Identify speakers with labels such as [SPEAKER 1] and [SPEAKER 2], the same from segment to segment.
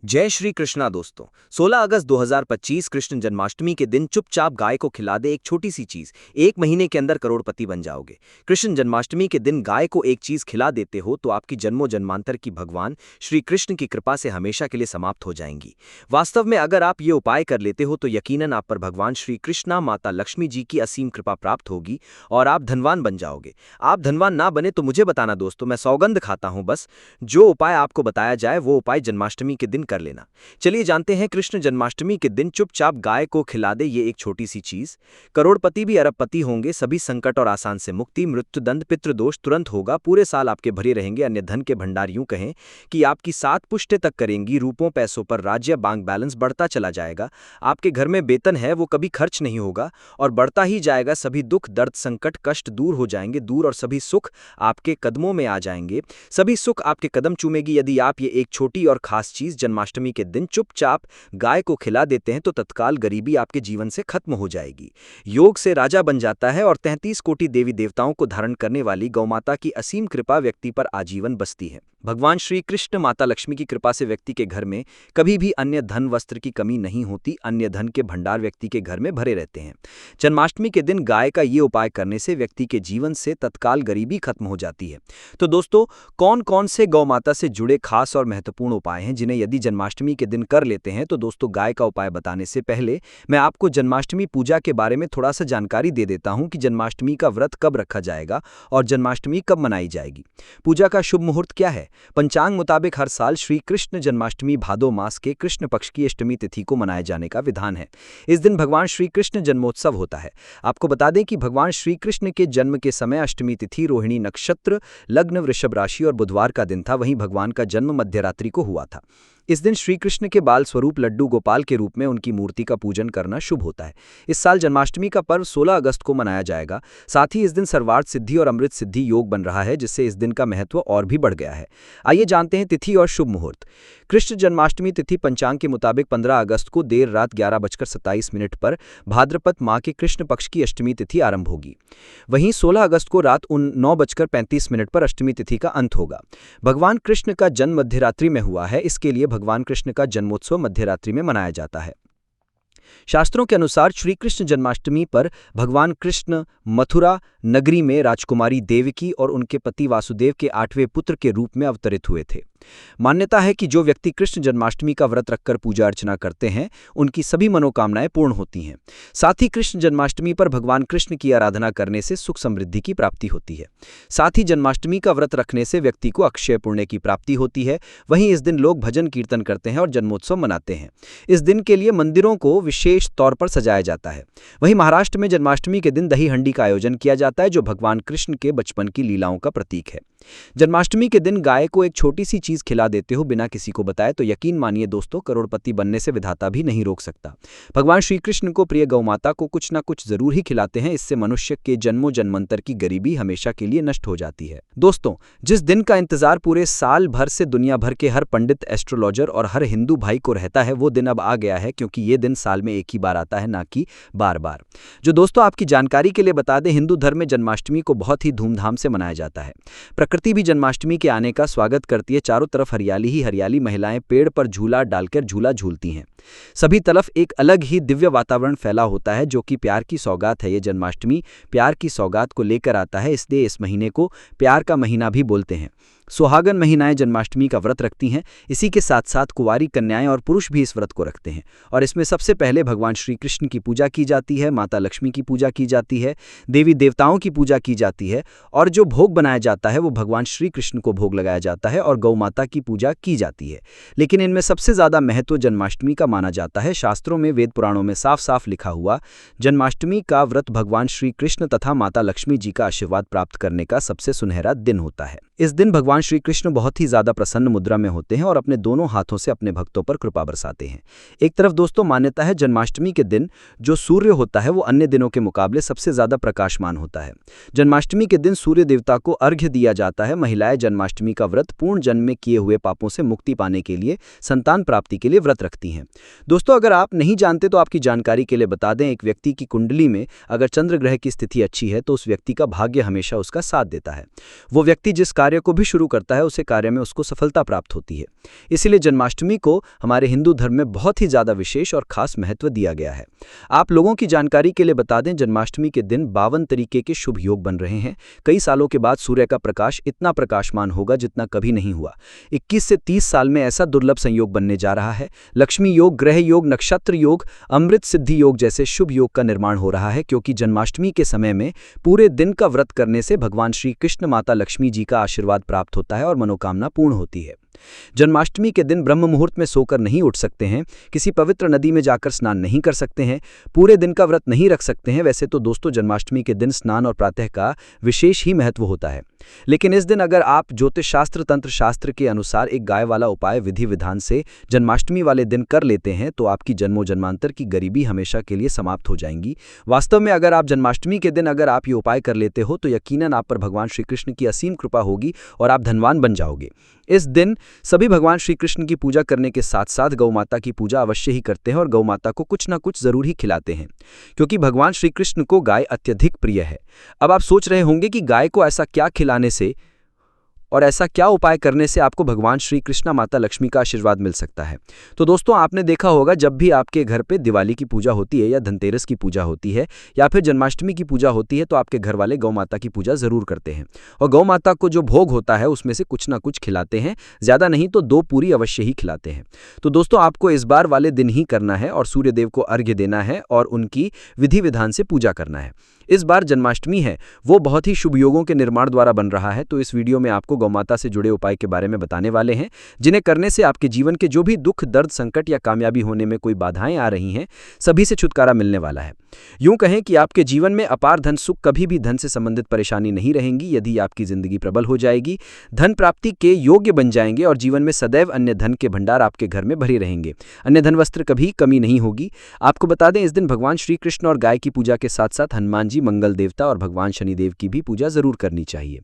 [SPEAKER 1] जय श्री कृष्णा दोस्तों। 16 अगस्त 2025 कृष्ण जन्माष्टमी के दिन चुपचाप गाय को खिला दे एक छोटी सी चीज, 1 महीने के अंदर करोड़पति बन जाओगे। कृष्ण जन्माष्टमी के दिन गाय को एक चीज खिला देते हो तो आपकी जन्मों जन्मांतर की भगवान श्री कृष्ण की कृपा से हमेशा के लिए समाप्त हो जाएंगी। वास्तव में अगर आप ये उपाय कर लेते हो तो यकीनन आप पर भगवान श्री कृष्णा माता लक्ष्मी जी की असीम कृपा प्राप्त होगी और आप धनवान बन जाओगे। आप धनवान ना बने तो मुझे बताना दोस्तों, मैं सौगंध खाता हूं। बस जो उपाय आपको बताया जाए वो उपाय जन्माष्टमी के दिन कर लेना। चलिए जानते हैं, कृष्ण जन्माष्टमी के दिन चुपचाप गाय को खिला दे ये एक छोटी सी चीज, करोड़पति भी अरबपति होंगे, सभी संकट और आसान से मुक्ति, मृत्युदंड पितृदोष तुरंत होगा, पूरे साल आपके भरे रहेंगे अन्य धन के भंडार। यूं कहें कि आपकी 7 पुश्ते तक करेंगी, रूपों पैसों पर राज्य बैंक बैलेंस बढ़ता चला जाएगा। आपके घर में वेतन है वो कभी खर्च नहीं होगा और बढ़ता ही जाएगा। सभी दुख दर्द संकट कष्ट दूर हो जाएंगे दूर और सभी सुख आपके कदमों में आ जाएंगे। सभी सुख आपके कदम चूमेगी यदि आप ये एक छोटी और खास चीज जन्माष्टमी के दिन चुपचाप गाय को खिला देते हैं तो तत्काल गरीबी आपके जीवन से खत्म हो जाएगी। योग से राजा बन जाता है और 33 कोटि देवी देवताओं को धारण करने वाली गौमाता की असीम कृपा व्यक्ति पर आजीवन बसती है। भगवान श्री कृष्ण माता लक्ष्मी की कृपा से व्यक्ति के घर में कभी भी अन्य धन वस्त्र की कमी नहीं होती, अन्य धन के भंडार व्यक्ति के घर में भरे रहते हैं। जन्माष्टमी के दिन गाय का ये उपाय करने से व्यक्ति के जीवन से तत्काल गरीबी खत्म हो जाती है। तो दोस्तों, कौन कौन से गौमाता से जुड़े खास और महत्वपूर्ण उपाय हैं जिन्हें यदि जन्माष्टमी के दिन कर लेते हैं? तो दोस्तों, गाय का उपाय बताने से पहले मैं आपको जन्माष्टमी पूजा के बारे में थोड़ा सा जानकारी दे देता हूं कि जन्माष्टमी का व्रत कब रखा जाएगा और जन्माष्टमी कब मनाई जाएगी। पूजा का शुभ मुहूर्त क्या है? पंचांग मुताबिक हर साल श्री कृष्ण जन्माष्टमी भादो मास के कृष्ण पक्ष की अष्टमी तिथि को मनाए जाने का विधान है। इस दिन भगवान श्री कृष्ण जन्मोत्सव होता है। आपको बता दें कि भगवान श्री कृष्ण के जन्म के समय अष्टमी तिथि, रोहिणी नक्षत्र, लग्न वृषभ राशि और बुधवार का दिन था। वहीं भगवान का जन्म मध्यरात्रि को हुआ था। इस दिन श्री कृष्ण के बाल स्वरूप लड्डू गोपाल के रूप में उनकी मूर्ति का पूजन करना शुभ होता है। इस साल जन्माष्टमी का पर्व 16 अगस्त को मनाया जाएगा। साथ ही इस दिन सर्वार्थ सिद्धि और अमृत सिद्धि योग बन रहा है, जिससे इस दिन का महत्व और भी बढ़ गया है। आइए जानते हैं तिथि और शुभ मुहूर्त। कृष्ण जन्माष्टमी तिथि पंचांग के मुताबिक 15 अगस्त को देर रात 11:27 पर भाद्रपद माह के कृष्ण पक्ष की अष्टमी तिथि आरंभ होगी। वहीं 16 अगस्त को रात 9:35 पर अष्टमी तिथि का अंत होगा। भगवान कृष्ण का जन्म मध्यरात्रि में हुआ है, इसके लिए भगवान कृष्ण का जन्मोत्सव मध्यरात्रि में मनाया जाता है। शास्त्रों के अनुसार श्री कृष्ण जन्माष्टमी पर भगवान कृष्ण मथुरा नगरी में राजकुमारी देवकी और उनके पति वासुदेव के 8वें पुत्र के रूप में अवतरित हुए थे। मान्यता है कि जो व्यक्ति कृष्ण जन्माष्टमी का व्रत रखकर पूजा अर्चना करते हैं उनकी सभी मनोकामनाएं पूर्ण होती हैं। साथ ही कृष्ण जन्माष्टमी पर भगवान कृष्ण की आराधना करने से सुख समृद्धि की प्राप्ति होती है। साथ ही जन्माष्टमी का व्रत रखने से व्यक्ति को अक्षय पुण्य की प्राप्ति होती है। वहीं इस दिन लोग भजन कीर्तन करते हैं और जन्मोत्सव मनाते हैं। इस दिन के लिए मंदिरों को विशेष तौर पर सजाया जाता है। वहीं महाराष्ट्र में जन्माष्टमी के दिन दही हंडी का आयोजन किया जाता है, जो भगवान कृष्ण के बचपन की लीलाओं का प्रतीक है। जन्माष्टमी के दिन गाय को एक छोटी सी चीज खिला देते हो बिना किसी को बताए तो यकीन मानिए दोस्तों, करोड़पति बनने से विधाता भी नहीं रोक सकता। भगवान श्री कृष्ण को प्रिय गौमाता को कुछ ना कुछ जरूर ही खिलाते हैं। इससे मनुष्य के जन्मों जन्मांतर की गरीबी हमेशा के लिए नष्ट हो जाती है। दोस्तों, जिस दिन का इंतजार पूरे साल भर से दुनिया भर के हर पंडित, एस्ट्रोलॉजर और हर हिंदू भाई को रहता है, वो दिन अब आ गया है, क्योंकि ये दिन साल में एक ही बार आता है, ना कि बार बार। जो दोस्तों आपकी जानकारी के लिए बता दें, हिंदू धर्म में जन्माष्टमी को बहुत ही धूमधाम से मनाया जाता है। प्रकृति भी जन्माष्टमी के आने का स्वागत करती है। चारों तरफ हरियाली ही हरियाली, महिलाएं पेड़ पर झूला डालकर झूला झूलती हैं। सभी तरफ एक अलग ही दिव्य वातावरण फैला होता है, जो कि प्यार की सौगात है। ये जन्माष्टमी प्यार की सौगात को लेकर आता है, इसलिए इस महीने को प्यार का महीना भी बोलते हैं। सुहागन महिलाएं जन्माष्टमी का व्रत रखती हैं। इसी के साथ साथ कुंवारी कन्याएं और पुरुष भी इस व्रत को रखते हैं और इसमें सबसे पहले भगवान श्री कृष्ण की पूजा की जाती है, माता लक्ष्मी की पूजा की जाती है, देवी देवताओं की पूजा की जाती है और जो भोग बनाया जाता है वो भगवान श्री कृष्ण को भोग लगाया जाता है और गौ माता की पूजा की जाती है। लेकिन इनमें सबसे ज्यादा महत्व जन्माष्टमी का माना जाता है। शास्त्रों में, वेद पुराणों में साफ साफ लिखा हुआ, जन्माष्टमी का व्रत भगवान श्री कृष्ण तथा माता लक्ष्मी जी का आशीर्वाद प्राप्त करने का सबसे सुनहरा दिन होता है। इस दिन भगवान श्री कृष्ण बहुत ही ज्यादा प्रसन्न मुद्रा में होते हैं और अपने दोनों हाथों से अपने भक्तों पर कृपा बरसाते हैं। एक तरफ दोस्तों मान्यता है जन्माष्टमी के दिन जो सूर्य होता है वो अन्य दिनों के मुकाबले सबसे ज्यादा प्रकाशमान होता है। जन्माष्टमी के दिन सूर्य देवता को अर्घ्य दिया जाता है। महिलाएं जन्माष्टमी का व्रत पूर्ण जन्म में किए हुए पापों से मुक्ति पाने के लिए, संतान प्राप्ति के लिए व्रत रखती हैं। दोस्तों, अगर आप नहीं जानते तो आपकी जानकारी के लिए बता दें, एक व्यक्ति की कुंडली में अगर चंद्र ग्रह की स्थिति अच्छी है तो उस व्यक्ति का भाग्य हमेशा उसका साथ देता है। वो व्यक्ति जिस कार्य को भी शुरू
[SPEAKER 2] करता है उसे कार्य में उसको सफलता प्राप्त होती है। इसीलिए जन्माष्टमी को हमारे हिंदू धर्म में बहुत ही ज़्यादा विशेष और खास महत्व दिया गया है। आप लोगों की जानकारी के लिए बता दें, जन्माष्टमी के दिन 52 तरीके के शुभ योग बन रहे हैं। कई सालों के बाद सूर्य का प्रकाश इतना प्रकाशमान होगा जितना कभी नहीं हुआ। 21 से 30 साल में ऐसा दुर्लभ संयोग बनने जा रहा है। लक्ष्मी योग, ग्रह योग, नक्षत्र योग, अमृत सिद्धि योग जैसे शुभ योग का निर्माण हो रहा है, क्योंकि जन्माष्टमी के समय में पूरे दिन का व्रत करने से भगवान श्री कृष्ण, माता लक्ष्मी जी का आशीर्वाद प्राप्त होता है और मनोकामना पूर्ण होती है। जन्माष्टमी के दिन ब्रह्म मुहूर्त में सोकर नहीं उठ सकते हैं, किसी पवित्र नदी में जाकर स्नान नहीं कर सकते हैं, पूरे दिन का व्रत नहीं रख सकते हैं। वैसे तो दोस्तों, जन्माष्टमी के दिन स्नान और प्रातः का विशेष ही महत्व होता है, लेकिन इस दिन अगर आप ज्योतिष शास्त्र, तंत्र शास्त्र के अनुसार एक गाय वाला उपाय विधि विधान से जन्माष्टमी वाले दिन कर लेते हैं तो आपकी जन्मों जन्मांतर की गरीबी हमेशा के लिए समाप्त हो जाएंगी। वास्तव में अगर आप जन्माष्टमी के दिन अगर आप ये उपाय कर लेते हो तो यकीनन आप पर भगवान श्री कृष्ण की असीम कृपा होगी और आप धनवान बन जाओगे। इस दिन सभी भगवान श्री कृष्ण की पूजा करने के साथ साथ गौ माता की पूजा अवश्य ही करते हैं और गौ माता को कुछ ना कुछ जरूर ही खिलाते हैं, क्योंकि भगवान श्री कृष्ण को गाय अत्यधिक प्रिय है। अब आप सोच रहे होंगे कि गाय को ऐसा क्या खिलाने से और ऐसा क्या उपाय करने से आपको भगवान श्री कृष्ण, माता लक्ष्मी का आशीर्वाद मिल सकता है। तो दोस्तों, आपने देखा होगा जब भी आपके घर पे दिवाली की पूजा होती है या धनतेरस की पूजा होती है या फिर जन्माष्टमी की पूजा होती है तो आपके घर वाले गौ माता की पूजा जरूर करते हैं और गौ माता को जो भोग होता है उसमें से कुछ ना कुछ खिलाते हैं, ज़्यादा नहीं तो 2 पूरी अवश्य ही खिलाते हैं। तो दोस्तों, आपको इस बार वाले दिन ही करना है और सूर्यदेव को अर्घ्य देना है और उनकी विधि विधान से पूजा करना है। इस बार जन्माष्टमी है वो बहुत ही शुभ योगों के निर्माण द्वारा बन रहा है, तो इस वीडियो में आपको गौमाता से जुड़े उपाय के बारे में बताने वाले हैं, जिन्हें करने से आपके जीवन के जो भी दुख, दर्द, संकट या कामयाबी होने में कोई बाधाएं आ रही हैं, सभी से छुटकारा मिलने वाला है। यूं कहें कि आपके जीवन में अपार धन सुख, कभी भी धन से संबंधित परेशानी नहीं रहेंगी। यदि आपकी जिंदगी प्रबल हो जाएगी, धन प्राप्ति के योग्य बन जाएंगे और जीवन में सदैव अन्य धन के भंडार आपके घर में भरे रहेंगे। अन्य धन वस्त्र कभी कमी नहीं होगी। आपको बता दें, इस दिन भगवान श्री कृष्ण और गाय की पूजा के साथ साथ हनुमान जी, मंगल देवता और भगवान शनिदेव की भी पूजा जरूर करनी चाहिए।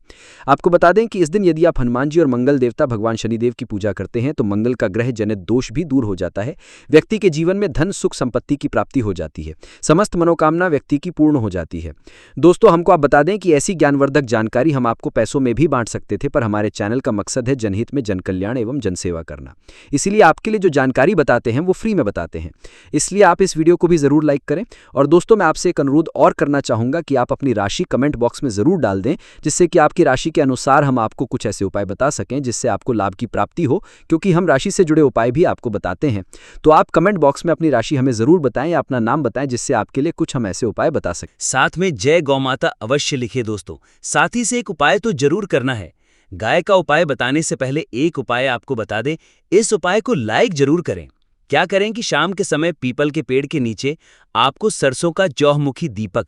[SPEAKER 2] आपको बता दें कि इस दिन यदि आप हनुमान जी और मंगल देवता, भगवान शनिदेव की पूजा करते हैं तो मंगल का ग्रह जनित दोष भी दूर हो जाता है। व्यक्ति के जीवन में धन, सुख, संपत्ति की प्राप्ति हो जाती है। समस्त मनोकामना व्यक्ति की पूर्ण हो जाती है। दोस्तों, हमको आप बता दें कि ऐसी ज्ञानवर्धक जानकारी हम आपको पैसों में भी बांट सकते थे, पर हमारे चैनल का मकसद है जनहित में जन कल्याण एवं जनसेवा करना। इसीलिए आपके लिए जो जानकारी बताते हैं वो फ्री में बताते हैं। इसलिए आप इस वीडियो को भी जरूर लाइक करें। और दोस्तों, मैं आपसे एक अनुरोध और करना चाहूंगा कि आप अपनी राशि कमेंट बॉक्स में जरूर डाल दें, जिससे कि आपकी राशि के अनुसार हम आपको कुछ ऐसे उपाय बता सकें जिससे आपको लाभ की प्राप्ति हो, क्योंकि हम राशि से जुड़े उपाय भी आपको बताते हैं। तो आप कमेंट बॉक्स में अपनी राशि हमें जरूर बताएं या अपना नाम बताएं, जिससे आपके लिए कुछ हम ऐसे उपाय बता सकें।
[SPEAKER 3] साथ में जय गौ माता अवश्य लिखे दोस्तों। साथ ही से एक उपाय तो जरूर करना है। गाय का उपाय बताने से पहले एक उपाय आपको बता दें, इस उपाय को लाइक जरूर करें। क्या करें कि शाम के समय पीपल के पेड़ के नीचे आपको सरसों का चौमुखी दीपक,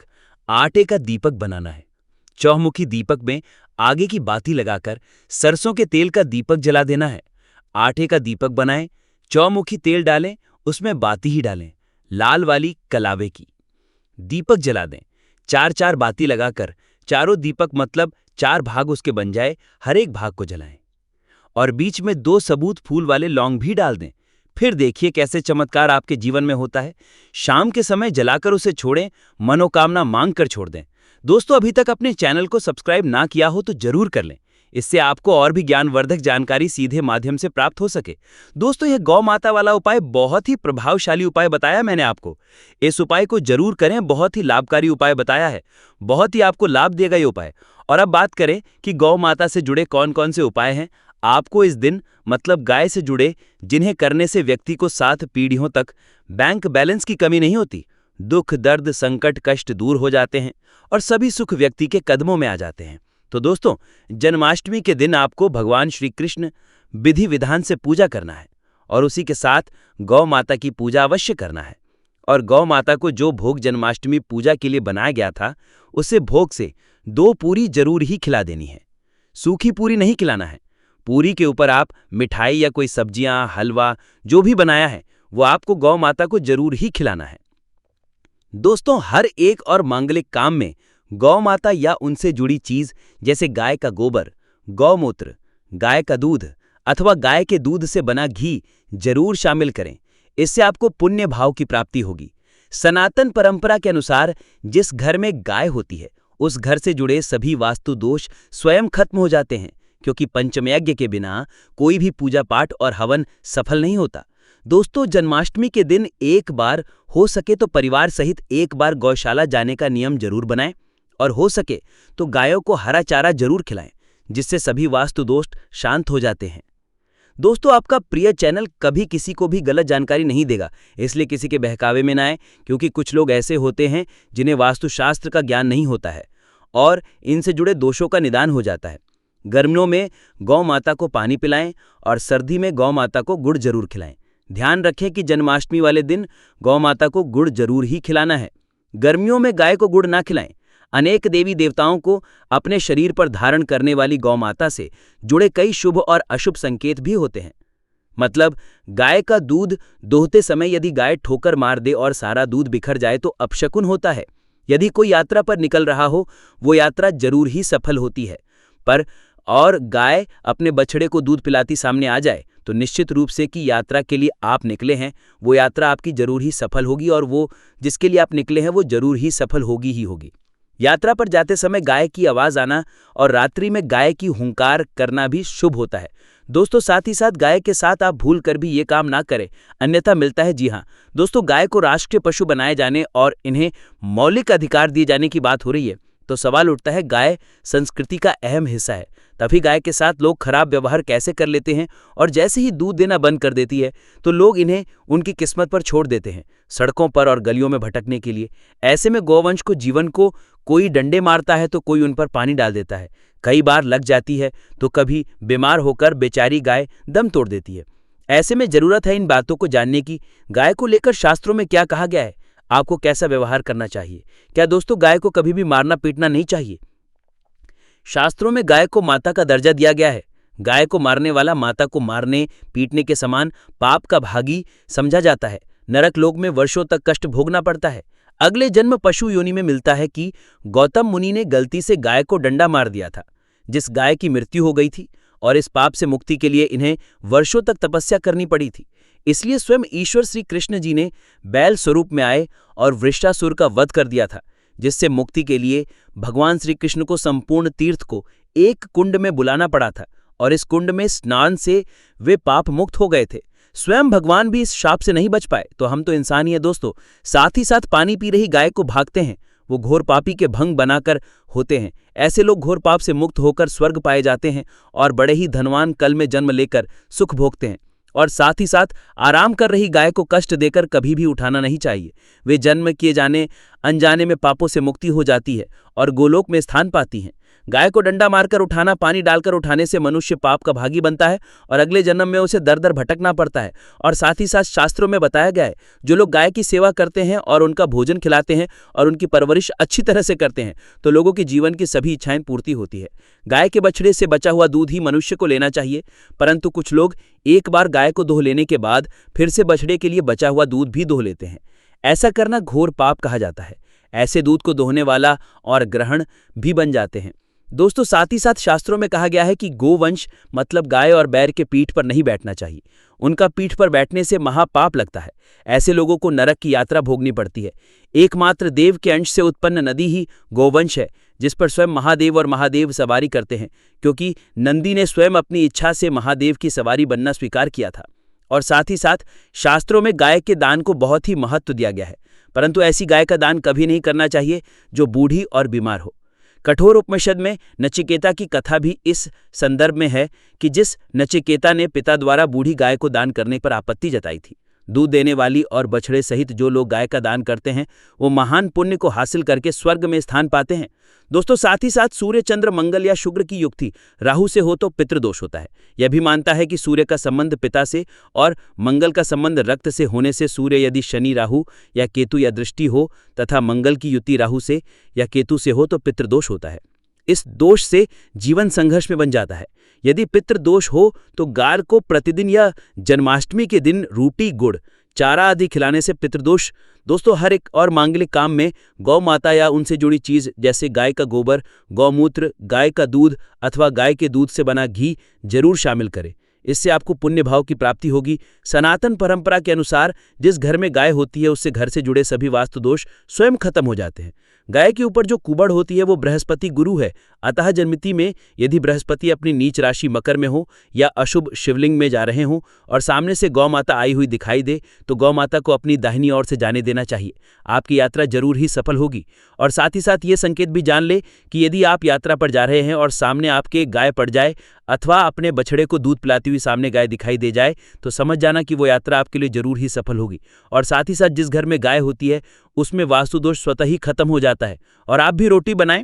[SPEAKER 3] आटे का दीपक बनाना है। चौमुखी दीपक में आगे की बाती लगाकर सरसों के तेल का दीपक जला देना है। आटे का दीपक बनाएं, चौमुखी तेल डालें, उसमें बाती ही डालें, लाल वाली कलावे की। दीपक जला दें। 4-4 बाती लगाकर चारों दीपक मतलब 4 भाग उसके बन जाए, हर एक भाग को जलाएं और बीच में 2 सबूत फूल वाले लौंग भी डाल दें। फिर देखिए कैसे चमत्कार आपके जीवन में होता है। शाम के समय जलाकर उसे छोड़ें, मनोकामना मांग कर छोड़ दें। दोस्तों, अभी तक अपने चैनल को सब्सक्राइब ना किया हो तो जरूर कर लें, इससे आपको और भी ज्ञानवर्धक जानकारी सीधे माध्यम से प्राप्त हो सके। दोस्तों, यह गौ माता वाला उपाय बहुत ही प्रभावशाली उपाय बताया मैंने आपको। इस उपाय को जरूर करें, बहुत ही लाभकारी उपाय बताया है, बहुत ही आपको लाभ देगा ये उपाय। और अब बात करें कि गौ माता से जुड़े कौन कौन से उपाय हैं आपको इस दिन, मतलब गाय से जुड़े, जिन्हें करने से व्यक्ति को 7 पीढ़ियों तक बैंक बैलेंस की कमी नहीं होती, दुख, दर्द, संकट, कष्ट दूर हो जाते हैं और सभी सुख व्यक्ति के कदमों में आ जाते हैं। तो दोस्तों, जन्माष्टमी के दिन आपको भगवान श्री कृष्ण विधि विधान से पूजा करना है और उसी के साथ गौ माता की पूजा अवश्य करना है। और गौ माता को जो भोग जन्माष्टमी पूजा के लिए बनाया गया था, उसे भोग से 2 पूरी जरूर ही खिला देनी है। सूखी पूरी नहीं खिलाना है। पूरी के ऊपर आप मिठाई या कोई सब्जियां, हलवा जो भी बनाया है वो आपको गौ माता को जरूर ही खिलाना है। दोस्तों, हर एक और मांगलिक काम में गौ माता या उनसे जुड़ी चीज जैसे गाय का गोबर, गौमूत्र, गाय का दूध अथवा गाय के दूध से बना घी जरूर शामिल करें। इससे आपको पुण्य भाव की प्राप्ति होगी। सनातन परंपरा के अनुसार जिस घर में गाय होती है उस घर से जुड़े सभी वास्तु दोष स्वयं खत्म हो जाते हैं, क्योंकि पंचमयज्ञ के बिना कोई भी पूजा पाठ और हवन सफल नहीं होता। दोस्तों, जन्माष्टमी के दिन एक बार हो सके तो परिवार सहित एक बार गौशाला जाने का नियम जरूर बनाएं और हो सके तो गायों को हरा चारा जरूर खिलाएं, जिससे सभी वास्तु दोष शांत हो जाते हैं। दोस्तों, आपका प्रिय चैनल कभी किसी को भी गलत जानकारी नहीं देगा, इसलिए किसी के बहकावे में ना आए, क्योंकि कुछ लोग ऐसे होते हैं जिन्हें वास्तुशास्त्र का ज्ञान नहीं होता है और इनसे जुड़े दोषों का निदान हो जाता है। गर्मियों में गौ माता को पानी पिलाएं और सर्दी में गौ माता को गुड़ जरूर खिलाएं। ध्यान रखें कि जन्माष्टमी वाले दिन गौ माता को गुड़ जरूर ही खिलाना है। गर्मियों में गाय को गुड़ ना खिलाएं। अनेक देवी देवताओं को अपने शरीर पर धारण करने वाली गौ माता से जुड़े कई शुभ और अशुभ संकेत भी होते हैं। मतलब, गाय का दूध दोहते समय यदि गाय ठोकर मार दे और सारा दूध बिखर जाए तो अपशकुन होता है। यदि कोई यात्रा पर निकल रहा हो, वो यात्रा जरूर ही सफल होती है, पर और गाय अपने बछड़े को दूध पिलाती सामने आ जाए तो निश्चित रूप से कि यात्रा के लिए आप निकले हैं वो यात्रा आपकी जरूर ही सफल होगी और वो जिसके लिए आप निकले हैं वो जरूर ही सफल होगी ही होगी। यात्रा पर जाते समय गाय की आवाज आना और रात्रि में गाय की हुंकार करना भी शुभ होता है। दोस्तों, साथ ही साथ गाय के साथ आप भूल कर भी ये काम ना करें, अन्यथा मिलता है। जी हाँ दोस्तों, गाय को राष्ट्रीय पशु बनाए जाने और इन्हें मौलिक अधिकार दिए जाने की बात हो रही है तो सवाल उठता है, गाय संस्कृति का अहम हिस्सा है, तभी गाय के साथ लोग खराब व्यवहार कैसे कर लेते हैं और जैसे ही दूध देना बंद कर देती है तो लोग इन्हें उनकी किस्मत पर छोड़ देते हैं, सड़कों पर और गलियों में भटकने के लिए। ऐसे में गौवंश को जीवन को कोई डंडे मारता है तो कोई उन पर पानी डाल देता है, कई बार लग जाती है तो कभी बीमार होकर बेचारी गाय दम तोड़ देती है। ऐसे में जरूरत है इन बातों को जानने की। गाय को लेकर शास्त्रों में क्या कहा गया है, आपको कैसा व्यवहार करना चाहिए। क्या दोस्तों, गाय को कभी भी मारना पीटना नहीं चाहिए। शास्त्रों में गाय को माता का दर्जा दिया गया है। गाय को मारने वाला माता को मारने पीटने के समान पाप का भागी समझा जाता है। नरक लोक में वर्षों तक कष्ट भोगना पड़ता है। अगले जन्म पशु योनि में मिलता है कि गौतम मुनि ने गलती से गाय को डंडा मार दिया था, जिस गाय की मृत्यु हो गई थी, और इस पाप से मुक्ति के लिए इन्हें वर्षों तक तपस्या करनी पड़ी थी। इसलिए स्वयं ईश्वर श्री कृष्ण जी ने बैल स्वरूप में आए और वृषासुर का वध कर दिया था, जिससे मुक्ति के लिए भगवान श्री कृष्ण को संपूर्ण तीर्थ को एक कुंड में बुलाना पड़ा था और इस कुंड में स्नान से वे पाप मुक्त हो गए थे। स्वयं भगवान भी इस शाप से नहीं बच पाए तो हम तो इंसान ही है दोस्तों। साथ ही साथ पानी पी रही गाय को भागते हैं, वो घोर पापी के भंग बनाकर होते हैं। ऐसे लोग घोर पाप से मुक्त होकर स्वर्ग पाए जाते हैं और बड़े ही धनवान कल में जन्म लेकर सुख भोगते हैं। और साथ ही साथ आराम कर रही गाय को कष्ट देकर कभी भी उठाना नहीं चाहिए। वे जन्म किए जाने अनजाने में पापों से मुक्ति हो जाती है और गोलोक में स्थान पाती हैं। गाय को डंडा मारकर उठाना, पानी डालकर उठाने से मनुष्य पाप का भागी बनता है और अगले जन्म में उसे दर दर भटकना पड़ता है। और साथ ही साथ शास्त्रों में बताया गया है, जो लोग गाय की सेवा करते हैं और उनका भोजन खिलाते हैं और उनकी परवरिश अच्छी तरह से करते हैं तो लोगों की जीवन की सभी इच्छाएं पूर्ति होती है। गाय के बछड़े से बचा हुआ दूध ही मनुष्य को लेना चाहिए, परंतु कुछ लोग एक बार गाय को दोह लेने के बाद फिर से बछड़े के लिए बचा हुआ दूध भी दोह लेते हैं। ऐसा करना घोर पाप कहा जाता है। ऐसे दूध को दोहने वाला और ग्रहण भी बन जाते हैं। दोस्तों, साथ ही साथ शास्त्रों में कहा गया है कि गोवंश मतलब गाय और बैल के पीठ पर नहीं बैठना चाहिए। उनका पीठ पर बैठने से महापाप लगता है। ऐसे लोगों को नरक की यात्रा भोगनी पड़ती है। एकमात्र देव के अंश से उत्पन्न नदी ही गोवंश है, जिस पर स्वयं महादेव और महादेव सवारी करते हैं, क्योंकि नंदी ने स्वयं अपनी इच्छा से महादेव की सवारी बनना स्वीकार किया था। और साथ ही साथ शास्त्रों में गाय के दान को बहुत ही महत्व दिया गया है, परंतु ऐसी गाय का दान कभी नहीं करना चाहिए जो बूढ़ी और बीमार हो। कठोर उपनिषद में नचिकेता की कथा भी इस संदर्भ में है कि जिस नचिकेता ने पिता द्वारा बूढ़ी गाय को दान करने पर आपत्ति जताई थी। दूध देने वाली और बछड़े सहित जो लोग गाय का दान करते हैं वो महान पुण्य को हासिल करके स्वर्ग में स्थान पाते हैं। दोस्तों, साथ ही साथ सूर्य, चंद्र, मंगल या शुक्र की युक्ति राहु से हो तो पितृदोष होता है। यह भी मानता है कि सूर्य का संबंध पिता से और मंगल का संबंध रक्त से होने से सूर्य यदि शनि, राहु या केतु या दृष्टि हो तथा मंगल की युति राहु से या केतु से हो तो पितृदोष होता है। इस दोष से जीवन संघर्ष में बन जाता है। यदि पितृदोष हो तो गाय को प्रतिदिन या जन्माष्टमी के दिन रोटी, गुड़, चारा आदि खिलाने से पितृदोष। दोस्तों, हर एक और मांगलिक काम में गौ माता या उनसे जुड़ी चीज जैसे गाय का गोबर, गौमूत्र, गाय का दूध अथवा गाय के दूध से बना घी जरूर शामिल करें। इससे आपको पुण्य भाव की प्राप्ति होगी। सनातन परंपरा के अनुसार जिस घर में गाय होती है उससे घर से जुड़े सभी वास्तु दोष स्वयं खत्म हो जाते हैं। गाय के ऊपर जो कुबड़ होती है वो बृहस्पति गुरु है। अतः जन्मति में यदि बृहस्पति अपनी नीच राशि मकर में हो या अशुभ शिवलिंग में जा रहे हों और सामने से गौ माता आई हुई दिखाई दे तो गौ माता को अपनी दाहिनी ओर से जाने देना चाहिए। आपकी यात्रा जरूर ही सफल होगी। और साथ ही साथ ये संकेत भी जान ले कि यदि आप यात्रा पर जा रहे हैं और सामने आपके गाय पड़ जाए अथवा अपने बछड़े को दूध पिलाती हुई सामने गाय दिखाई दे जाए तो समझ जाना कि वो यात्रा आपके लिए जरूर ही सफल होगी। और साथ ही साथ जिस घर में गाय होती है उसमें वास्तु दोष स्वतः ही खत्म हो जाता है। और आप भी रोटी बनाएं,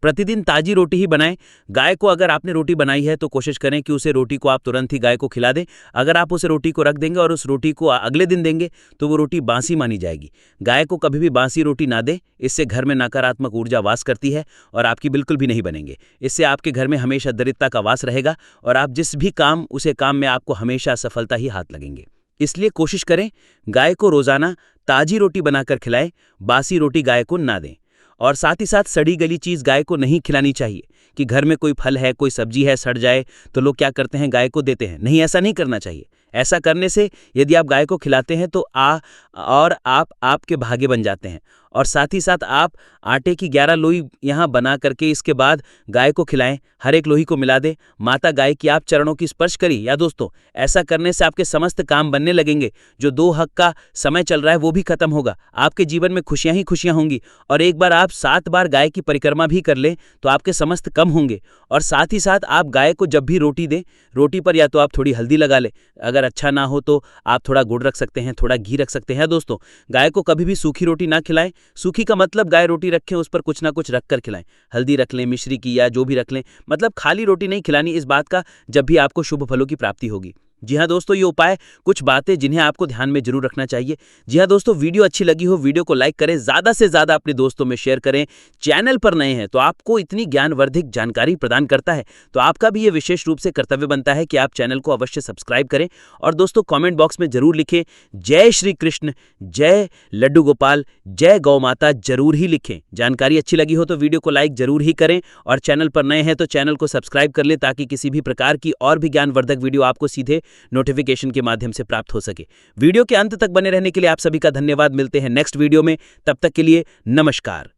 [SPEAKER 3] प्रतिदिन ताजी रोटी ही बनाएं। गाय को अगर आपने रोटी बनाई है तो कोशिश करें कि उसे रोटी को आप तुरंत ही गाय को खिला दें। अगर आप उसे रोटी को रख देंगे और उस रोटी को अगले दिन देंगे तो वो रोटी बासी मानी जाएगी। गाय को कभी भी बासी रोटी ना दें, इससे घर में नकारात्मक ऊर्जा वास करती है और आपकी बिल्कुल भी नहीं बनेंगे। इससे आपके घर में हमेशा दरिद्रता का वास रहेगा और आप जिस भी काम उसे काम में आपको हमेशा सफलता ही हाथ लगेंगे। इसलिए कोशिश करें गाय को रोजाना ताजी रोटी बनाकर खिलाएं, बासी रोटी गाय को ना दें। और साथ ही साथ सड़ी गली चीज़ गाय को नहीं खिलानी चाहिए कि घर में कोई फल है, कोई सब्जी है, सड़ जाए तो लोग क्या करते हैं, गाय को देते हैं। नहीं, ऐसा नहीं करना चाहिए। ऐसा करने से यदि आप गाय को खिलाते हैं तो आप आपके भागे बन जाते हैं। और साथ ही साथ आप आटे की 11 लोई यहाँ बना करके इसके बाद गाय को खिलाएं। हर एक लोही को मिला दें, माता गाय की आप चरणों की स्पर्श करिए। या दोस्तों, ऐसा करने से आपके समस्त काम बनने लगेंगे। जो 2 हक का समय चल रहा है वो भी खत्म होगा। आपके जीवन में खुशियां ही खुशियां होंगी। और एक बार आप 7 बार गाय की परिक्रमा भी कर लें तो आपके समस्त कम होंगे। और साथ ही साथ आप गाय को जब भी रोटी दें, रोटी पर या तो आप थोड़ी हल्दी लगा लें, अगर अच्छा ना हो तो आप थोड़ा गुड़ रख सकते हैं, थोड़ा घी रख सकते हैं। दोस्तों, गाय को कभी भी सूखी रोटी ना खिलाएं। सूखी का मतलब गाय रोटी रखें उस पर कुछ ना कुछ रख कर खिलाएं। हल्दी रख लें, मिश्री की या जो भी रख लें, मतलब खाली रोटी नहीं खिलानी। इस बात का जब भी आपको शुभ फलों की प्राप्ति होगी। जी हाँ दोस्तों, ये उपाय कुछ बातें जिन्हें आपको ध्यान में जरूर रखना चाहिए। जी हाँ दोस्तों, वीडियो अच्छी लगी हो वीडियो को लाइक करें, ज़्यादा से ज़्यादा अपने दोस्तों में शेयर करें। चैनल पर नए हैं तो आपको इतनी ज्ञानवर्धक जानकारी प्रदान करता है तो आपका भी ये विशेष रूप से कर्तव्य बनता है कि आप चैनल को अवश्य सब्सक्राइब करें। और दोस्तों, कॉमेंट बॉक्स में जरूर लिखें जय श्री कृष्ण, जय लड्डू गोपाल, जय गौ माता जरूर ही लिखें। जानकारी अच्छी लगी हो तो वीडियो को लाइक जरूर ही करें और चैनल पर नए हैं तो चैनल को सब्सक्राइब कर लें ताकि किसी भी प्रकार की और भी ज्ञानवर्धक वीडियो आपको सीधे नोटिफिकेशन के माध्यम से प्राप्त हो सके। वीडियो के अंत तक बने रहने के लिए आप सभी का धन्यवाद। मिलते हैं नेक्स्ट वीडियो में, तब तक के लिए नमस्कार।